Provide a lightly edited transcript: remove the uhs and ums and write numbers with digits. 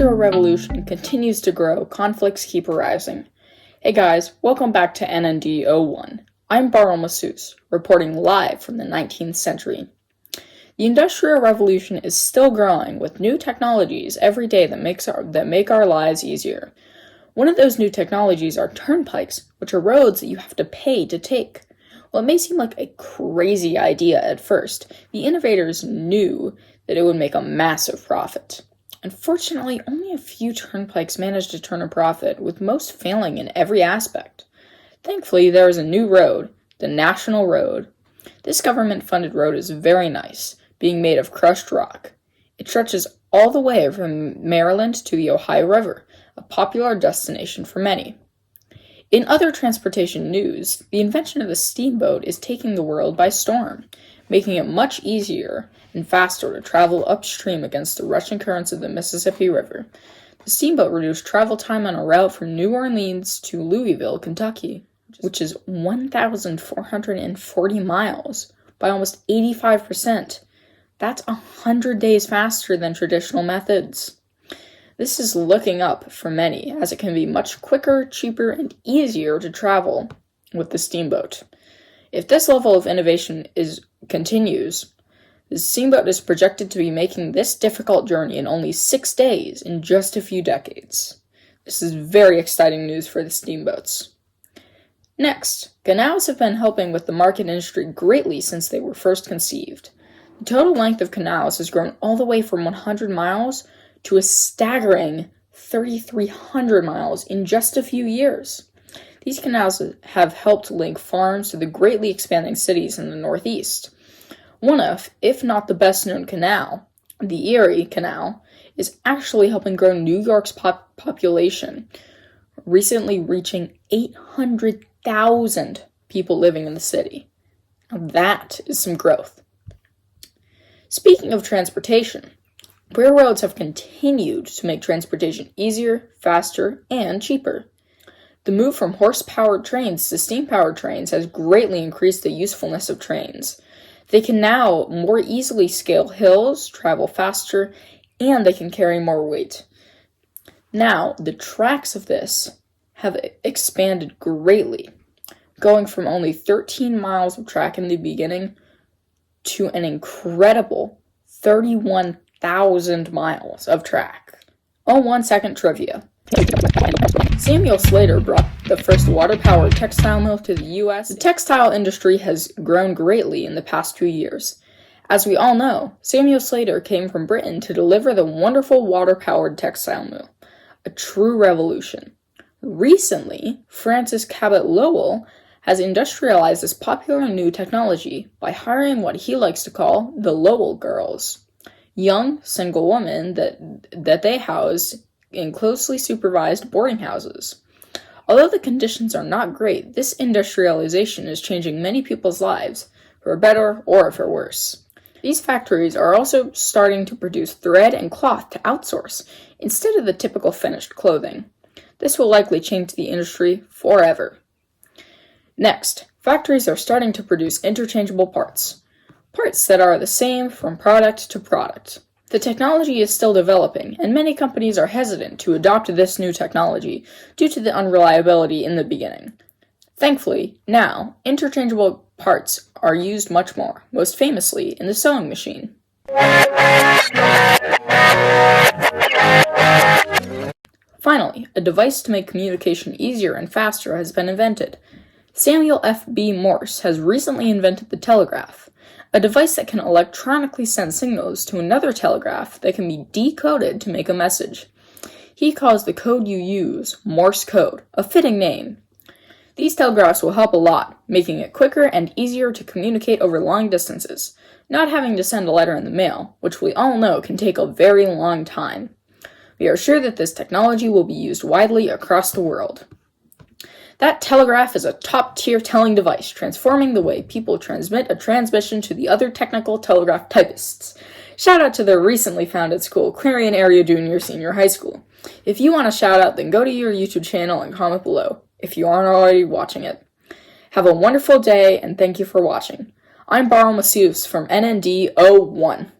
Industrial Revolution continues to grow, conflicts keep arising. Hey guys, welcome back to NND 01. I'm Barl Masseuse, reporting live from the 19th century. The Industrial Revolution is still growing, with new technologies every day that make our lives easier. One of those new technologies are turnpikes, which are roads that you have to pay to take. While it may seem like a crazy idea at first, the innovators knew that it would make a massive profit. Unfortunately, only a few turnpikes managed to turn a profit, with most failing in every aspect. Thankfully, there is a new road, the National Road. This government-funded road is very nice, being made of crushed rock. It stretches all the way from Maryland to the Ohio River, a popular destination for many. In other transportation news, the invention of the steamboat is taking the world by storm, making it much easier and faster to travel upstream against the rushing currents of the Mississippi River. The steamboat reduced travel time on a route from New Orleans to Louisville, Kentucky, which is 1,440 miles, by almost 85%. That's 100 days faster than traditional methods. This is looking up for many, as it can be much quicker, cheaper, and easier to travel with the steamboat. If this level of innovation continues, the steamboat is projected to be making this difficult journey in only 6 days in just a few decades. This is very exciting news for the steamboats. Next, canals have been helping with the market industry greatly since they were first conceived. The total length of canals has grown all the way from 100 miles to a staggering 3,300 miles in just a few years. These canals have helped link farms to the greatly expanding cities in the Northeast. One of, if not the best-known canal, the Erie Canal, is actually helping grow New York's population, recently reaching 800,000 people living in the city. Now that is some growth. Speaking of transportation, railroads have continued to make transportation easier, faster, and cheaper. The move from horse-powered trains to steam-powered trains has greatly increased the usefulness of trains. They can now more easily scale hills, travel faster, and they can carry more weight. Now, the tracks of this have expanded greatly, going from only 13 miles of track in the beginning to an incredible 31,000 miles of track. Oh, 1 second trivia. Samuel Slater brought the first water-powered textile mill to the U.S. The textile industry has grown greatly in the past few years. As we all know, Samuel Slater came from Britain to deliver the wonderful water-powered textile mill, a true revolution. Recently, Francis Cabot Lowell has industrialized this popular new technology by hiring what he likes to call the Lowell girls, young, single women that they house in closely supervised boarding houses. Although the conditions are not great, this industrialization is changing many people's lives, for better or for worse. These factories are also starting to produce thread and cloth to outsource, instead of the typical finished clothing. This will likely change the industry forever. Next, factories are starting to produce interchangeable parts that are the same from product to product. The technology is still developing, and many companies are hesitant to adopt this new technology due to the unreliability in the beginning. Thankfully, now, interchangeable parts are used much more, most famously in the sewing machine. Finally, a device to make communication easier and faster has been invented. Samuel F. B. Morse has recently invented the telegraph, a device that can electronically send signals to another telegraph that can be decoded to make a message. He calls the code you use Morse code, a fitting name. These telegraphs will help a lot, making it quicker and easier to communicate over long distances, not having to send a letter in the mail, which we all know can take a very long time. We are sure that this technology will be used widely across the world. That telegraph is a top-tier telling device, transforming the way people transmit a transmission to the other technical telegraph typists. Shout out to the recently founded school, Clarion Area Junior Senior High School. If you want a shout out, then go to your YouTube channel and comment below, if you aren't already watching it. Have a wonderful day, and thank you for watching. I'm Barl Masseuse from NND 01.